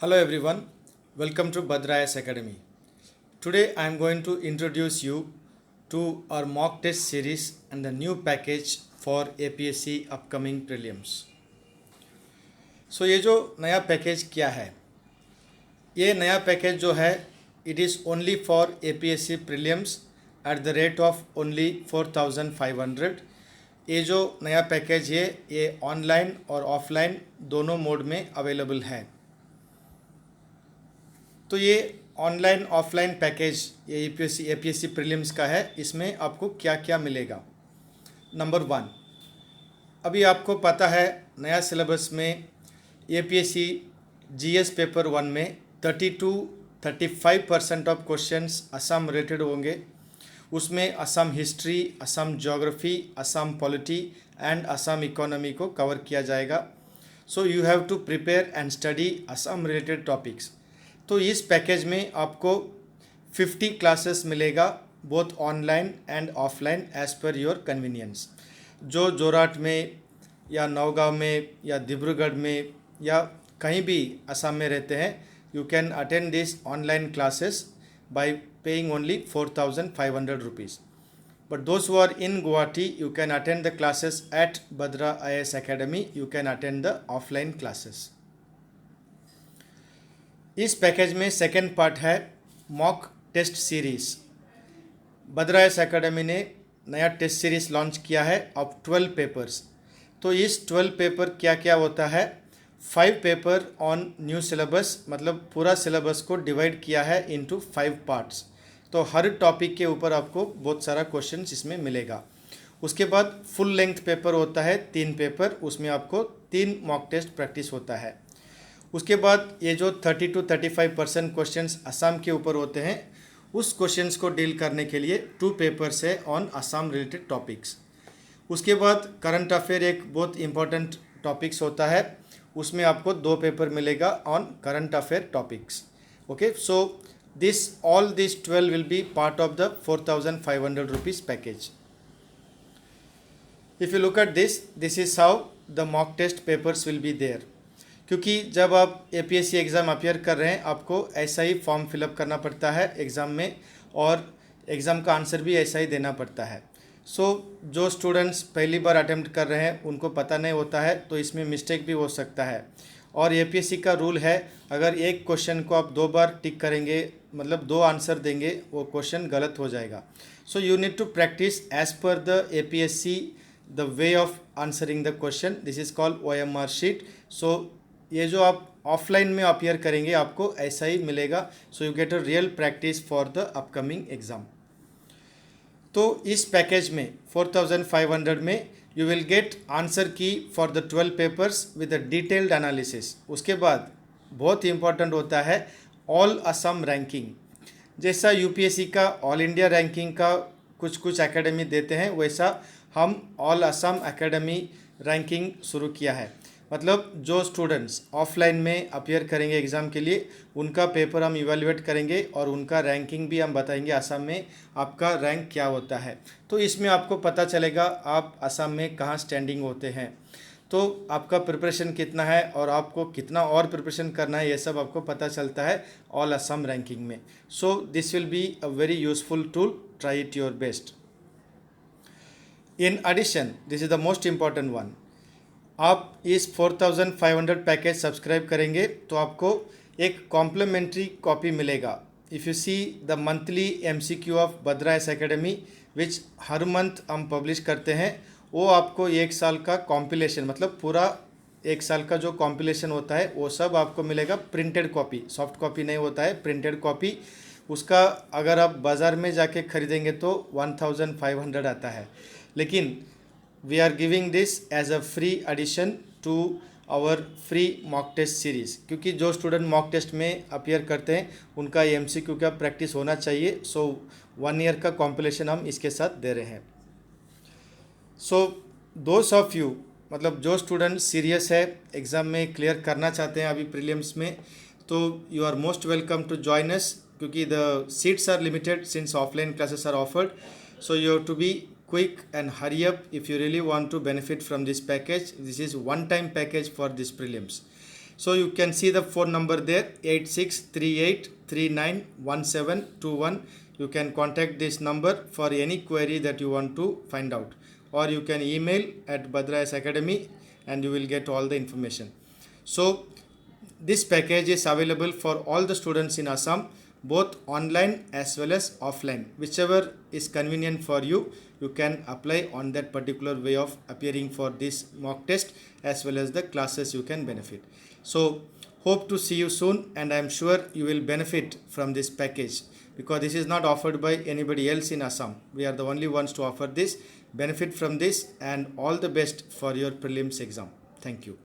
Hello everyone, welcome to Bhadrayas Academy. Today I am going to introduce you to our mock test series and the new package for APSC upcoming prelims. So ये जो नया package क्या है, ये नया package जो है it is only for APSC prelims at the rate of only 4500. ये जो नया पैकेज है ये ऑनलाइन और ऑफलाइन दोनों मोड में अवेलेबल है. तो ये ऑनलाइन ऑफलाइन पैकेज ये APSC प्रीलिम्स का है. इसमें आपको क्या क्या मिलेगा. नंबर 1, अभी आपको पता है नया सिलेबस में APSC GS पेपर 1 में 30-35% ऑफ क्वेश्चंस असम रिलेटेड होंगे. उसमें Assam history, Assam geography, Assam polity and Assam economy को कवर किया जाएगा. So you have to prepare and study Assam related topics. तो इस पैकेज में आपको 50 क्लासेस मिलेगा both online and offline as per your convenience. जो जोरहाट में या नौगांव में या डिब्रूगढ़ में या कहीं भी असम में रहते हैं, you can attend these online classes by paying only 4,500 rupees. But those who are in Guwahati, you can attend the classes at Bhadra IAS Academy. You can attend the offline classes. इस package में second part है mock test series. Bhadra IAS Academy ने नया test series launch किया है of 12 papers. तो इस 12 paper क्या क्या होता है. 5 पेपर ऑन न्यू सिलेबस, मतलब पूरा सिलेबस को डिवाइड किया है इनटू 5 पार्ट्स. तो हर टॉपिक के ऊपर आपको बहुत सारा क्वेश्चन इसमें मिलेगा. उसके बाद फुल लेंथ पेपर होता है 3 पेपर, उसमें आपको 3 मॉक टेस्ट प्रैक्टिस होता है. उसके बाद ये जो 30-35% क्वेश्चंस असम के ऊपर होते हैं, उस क्वेश्चंस को डील करने के लिए 2 पेपर्स है ऑन असम रिलेटेड टॉपिक्स. उसके बाद करंट अफेयर एक बहुत इंपॉर्टेंट टॉपिक्स होता है, उसमें आपको 2 पेपर मिलेगा on current affair topics. Okay, so all this 12 will be part of the 4,500 rupees package. If you look at this is how the mock test papers will be there. क्योंकि जब आप APSC exam appear कर रहे हैं, आपको ऐसा ही form fill up करना पड़ता है एग्ज़ाम में, और एग्ज़ाम का आंसर भी ऐसा ही देना पड़ता है. जो स्टूडेंट्स पहली बार अटेम्प्ट कर रहे हैं उनको पता नहीं होता है, तो इसमें मिस्टेक भी हो सकता है. और APSC का रूल है, अगर एक क्वेश्चन को आप 2 बार टिक करेंगे, मतलब 2 आंसर देंगे, वो क्वेश्चन गलत हो जाएगा. So you need to practice as per the APSC the way of answering the question. This is called OMR sheet. सो ये जो आप ऑफलाइन में अपियर करेंगे आपको ऐसा ही मिलेगा. So you get a real practice for the upcoming exam. तो इस पैकेज में 4,500 में यू विल गेट आंसर की for the 12 papers with a detailed analysis. उसके बाद बहुत इंपॉर्टेंट होता है ऑल असम रैंकिंग. जैसा UPSC का ऑल इंडिया रैंकिंग का कुछ एकेडमी देते हैं, वैसा हम ऑल असम एकेडमी रैंकिंग शुरू किया है. मतलब जो स्टूडेंट्स ऑफलाइन में अपियर करेंगे एग्ज़ाम के लिए, उनका पेपर हम इवेलुएट करेंगे और उनका रैंकिंग भी हम बताएंगे असम में आपका रैंक क्या होता है. तो इसमें आपको पता चलेगा आप असम में कहाँ स्टैंडिंग होते हैं, तो आपका प्रिपरेशन कितना है और आपको कितना और प्रिपरेशन करना है, ये सब आपको पता चलता है ऑल असम रैंकिंग में. So this will be a very useful tool. Try it your best. In addition, this is the most important one. आप इस 4,500 पैकेज सब्सक्राइब करेंगे तो आपको एक कॉम्प्लीमेंट्री कॉपी मिलेगा. If you see the monthly MCQ of Bhadra IAS Academy which हर month हम publish करते हैं, वो आपको 1 साल का कॉम्पिलेशन, मतलब पूरा 1 साल का जो कॉम्पिलेशन होता है वो सब आपको मिलेगा. प्रिंटेड कॉपी, सॉफ्ट कॉपी नहीं होता है, प्रिंटेड कॉपी. उसका अगर आप बाज़ार में जाके खरीदेंगे तो 1,500 आता है. लेकिन we are giving this as a free addition to our free mock test series. क्योंकि जो स्टूडेंट मॉक टेस्ट में अपियर करते हैं उनका MCQ का प्रैक्टिस होना चाहिए. सो 1 ईयर का कॉम्पिलेशन हम इसके साथ दे रहे हैं. सो दोस ऑफ यू, मतलब जो स्टूडेंट सीरियस है एग्ज़ाम में क्लियर करना चाहते हैं अभी प्रीलिम्स में, तो you are most welcome to join us. क्योंकि the seats are limited since offline classes are offered. So you have to be quick and hurry up if you really want to benefit from this package. This is one time package for this prelims. So you can see the phone number there, 8638391721. You can contact this number for any query that you want to find out, or you can email at Bhadra Academy and you will get all the information. So this package is available for all the students in Assam, both online as well as offline. Whichever is convenient for you, you can apply on that particular way of appearing for this mock test, as well as the classes you can benefit. So hope to see you soon, and I am sure you will benefit from this package, because this is not offered by anybody else in Assam. We are the only ones to offer this. Benefit from this, and all the best for your prelims exam. Thank you.